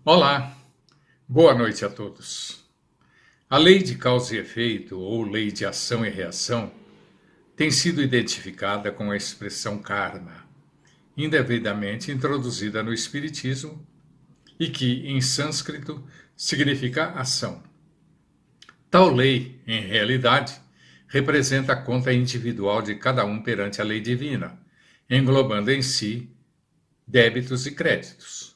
Olá, boa noite a todos. A lei de causa e efeito, ou lei de ação e reação, tem sido identificada com a expressão karma, indevidamente introduzida no Espiritismo e que, em sânscrito, significa ação. Tal lei, em realidade, representa a conta individual de cada um perante a lei divina, englobando em si débitos e créditos.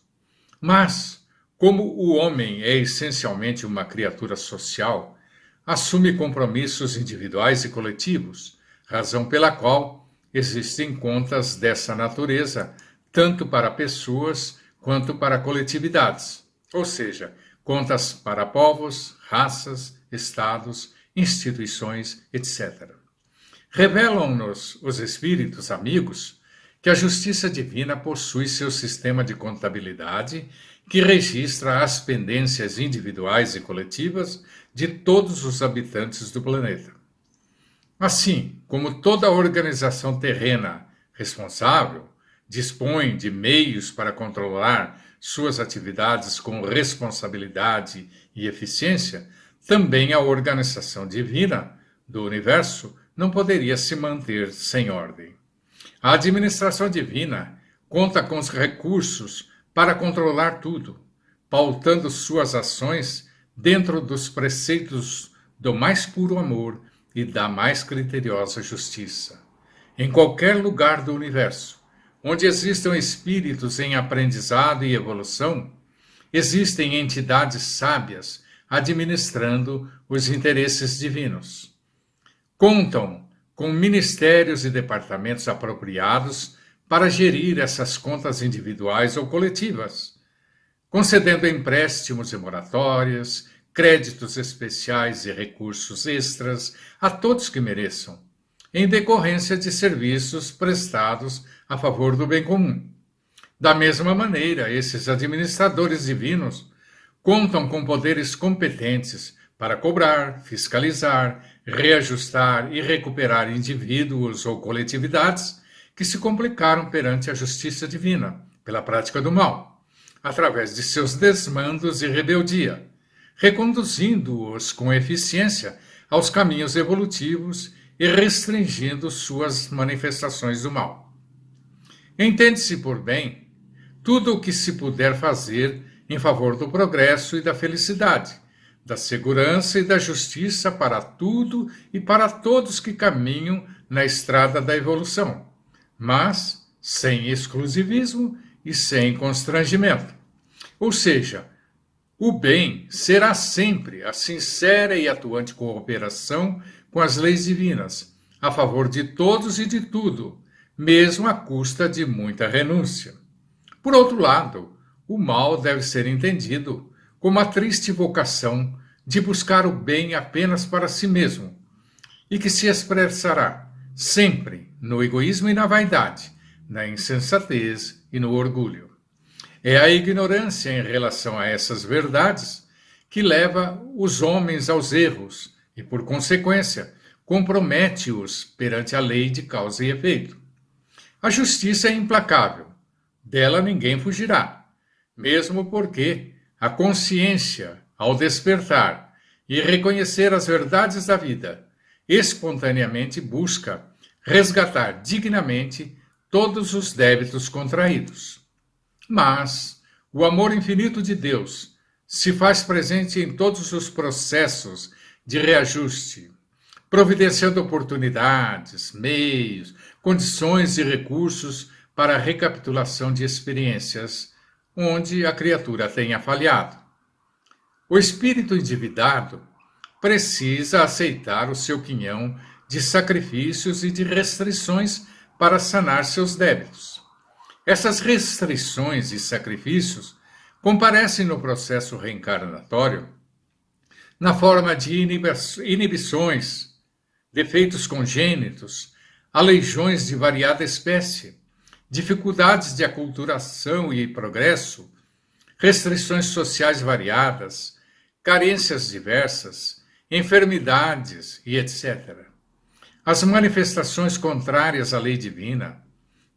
Mas, como o homem é essencialmente uma criatura social, assume compromissos individuais e coletivos, razão pela qual existem contas dessa natureza, tanto para pessoas quanto para coletividades, ou seja, contas para povos, raças, estados, instituições, etc. Revelam-nos os espíritos amigos que a justiça divina possui seu sistema de contabilidade que registra as pendências individuais e coletivas de todos os habitantes do planeta. Assim, como toda organização terrena responsável dispõe de meios para controlar suas atividades com responsabilidade e eficiência, também a organização divina do universo não poderia se manter sem ordem. A administração divina conta com os recursos para controlar tudo, pautando suas ações dentro dos preceitos do mais puro amor e da mais criteriosa justiça. Em qualquer lugar do universo, onde existam espíritos em aprendizado e evolução, existem entidades sábias administrando os interesses divinos. Contam com ministérios e departamentos apropriados para gerir essas contas individuais ou coletivas, concedendo empréstimos e moratórias, créditos especiais e recursos extras a todos que mereçam, em decorrência de serviços prestados a favor do bem comum. Da mesma maneira, esses administradores divinos contam com poderes competentes para cobrar, fiscalizar, reajustar e recuperar indivíduos ou coletividades que se complicaram perante a justiça divina pela prática do mal, através de seus desmandos e rebeldia, reconduzindo-os com eficiência aos caminhos evolutivos e restringindo suas manifestações do mal. Entende-se por bem tudo o que se puder fazer em favor do progresso e da felicidade, da segurança e da justiça para tudo e para todos que caminham na estrada da evolução, mas sem exclusivismo e sem constrangimento. Ou seja, o bem será sempre a sincera e atuante cooperação com as leis divinas, a favor de todos e de tudo, mesmo à custa de muita renúncia. Por outro lado, o mal deve ser entendido como a triste vocação de buscar o bem apenas para si mesmo, e que se expressará sempre no egoísmo e na vaidade, na insensatez e no orgulho. É a ignorância em relação a essas verdades que leva os homens aos erros e, por consequência, compromete-os perante a lei de causa e efeito. A justiça é implacável, dela ninguém fugirá, mesmo porque a consciência, ao despertar e reconhecer as verdades da vida, espontaneamente busca resgatar dignamente todos os débitos contraídos. Mas o amor infinito de Deus se faz presente em todos os processos de reajuste, providenciando oportunidades, meios, condições e recursos para a recapitulação de experiências onde a criatura tenha falhado. O espírito endividado precisa aceitar o seu quinhão de sacrifícios e de restrições para sanar seus débitos. Essas restrições e sacrifícios comparecem no processo reencarnatório na forma de inibições, defeitos congênitos, aleijões de variada espécie, dificuldades de aculturação e progresso, restrições sociais variadas, carências diversas, enfermidades e etc. As manifestações contrárias à lei divina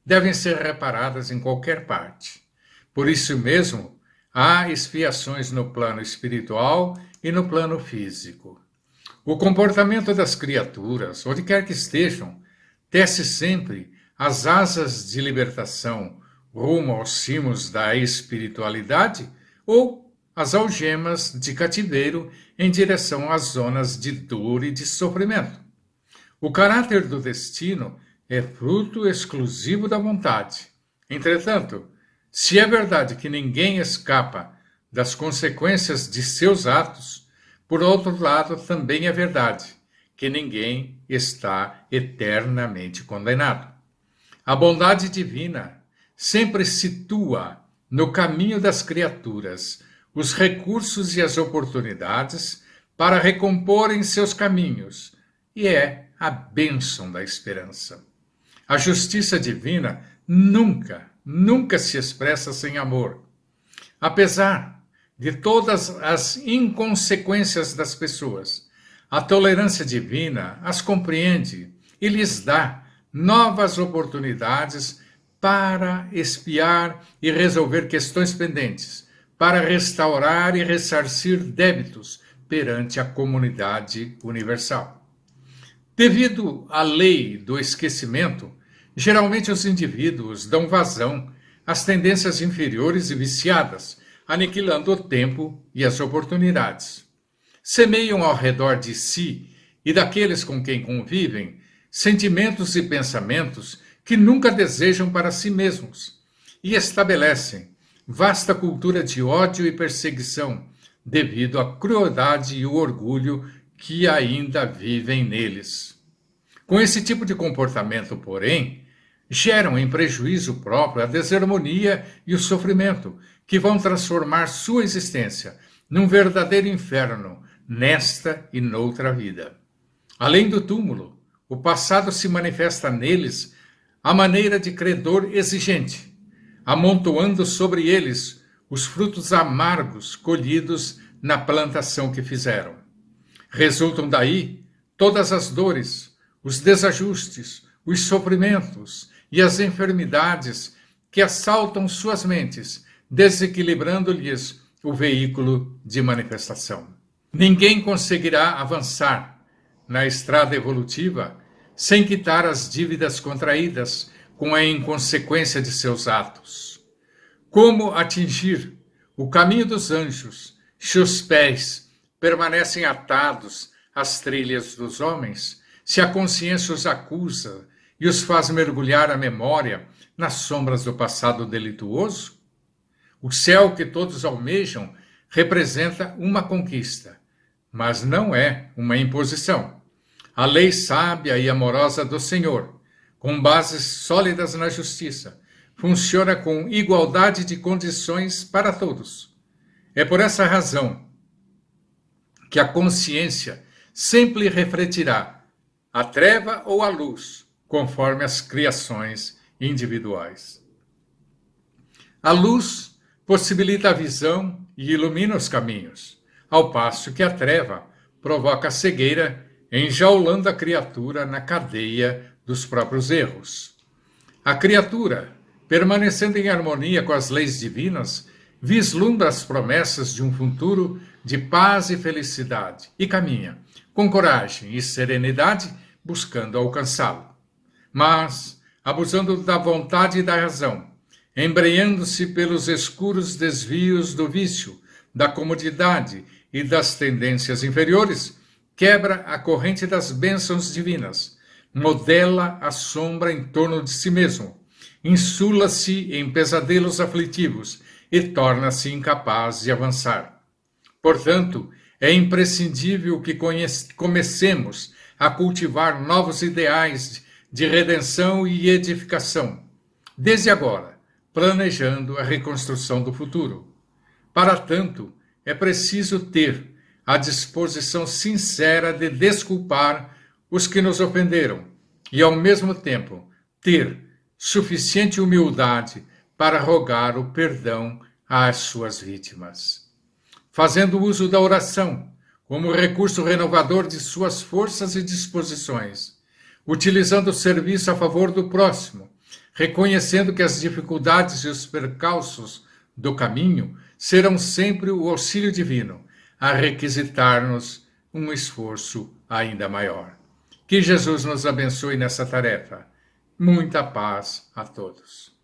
devem ser reparadas em qualquer parte. Por isso mesmo, há expiações no plano espiritual e no plano físico. O comportamento das criaturas, onde quer que estejam, tece sempre as asas de libertação rumo aos cimos da espiritualidade ou as algemas de cativeiro em direção às zonas de dor e de sofrimento. O caráter do destino é fruto exclusivo da vontade. Entretanto, se é verdade que ninguém escapa das consequências de seus atos, por outro lado, também é verdade que ninguém está eternamente condenado. A bondade divina sempre situa no caminho das criaturas os recursos e as oportunidades para recomporem seus caminhos, e é a bênção da esperança. A justiça divina nunca se expressa sem amor. Apesar de todas as inconsequências das pessoas, a tolerância divina as compreende e lhes dá novas oportunidades para expiar e resolver questões pendentes, para restaurar e ressarcir débitos perante a comunidade universal. Devido à lei do esquecimento, geralmente os indivíduos dão vazão às tendências inferiores e viciadas, aniquilando o tempo e as oportunidades. Semeiam ao redor de si e daqueles com quem convivem sentimentos e pensamentos que nunca desejam para si mesmos e estabelecem vasta cultura de ódio e perseguição devido à crueldade e o orgulho que ainda vivem neles. Com esse tipo de comportamento, porém, geram em prejuízo próprio a desarmonia e o sofrimento, que vão transformar sua existência num verdadeiro inferno nesta e noutra vida. Além do túmulo, o passado se manifesta neles à maneira de credor exigente, amontoando sobre eles os frutos amargos colhidos na plantação que fizeram. Resultam daí todas as dores, os desajustes, os sofrimentos e as enfermidades que assaltam suas mentes, desequilibrando-lhes o veículo de manifestação. Ninguém conseguirá avançar na estrada evolutiva sem quitar as dívidas contraídas com a inconsequência de seus atos. Como atingir o caminho dos anjos, se os pés permanecem atados às trilhas dos homens, se a consciência os acusa e os faz mergulhar a memória nas sombras do passado delituoso? O céu que todos almejam representa uma conquista, mas não é uma imposição. A lei sábia e amorosa do Senhor, com bases sólidas na justiça, funciona com igualdade de condições para todos. É por essa razão que a consciência sempre refletirá a treva ou a luz, conforme as criações individuais. A luz possibilita a visão e ilumina os caminhos, ao passo que a treva provoca a cegueira, enjaulando a criatura na cadeia dos próprios erros. A criatura, permanecendo em harmonia com as leis divinas, vislumbra as promessas de um futuro de paz e felicidade e caminha, com coragem e serenidade, buscando alcançá-lo. Mas, abusando da vontade e da razão, embrenhando-se pelos escuros desvios do vício, da comodidade e das tendências inferiores, quebra a corrente das bênçãos divinas, modela a sombra em torno de si mesmo, insula-se em pesadelos aflitivos e torna-se incapaz de avançar. Portanto, é imprescindível que comecemos a cultivar novos ideais de redenção e edificação, desde agora, planejando a reconstrução do futuro. Para tanto, é preciso ter a disposição sincera de desculpar os que nos ofenderam e, ao mesmo tempo, ter suficiente humildade para rogar o perdão às suas vítimas. Fazendo uso da oração como recurso renovador de suas forças e disposições, utilizando o serviço a favor do próximo, reconhecendo que as dificuldades e os percalços do caminho serão sempre o auxílio divino a requisitar-nos um esforço ainda maior. Que Jesus nos abençoe nessa tarefa. Muita paz a todos.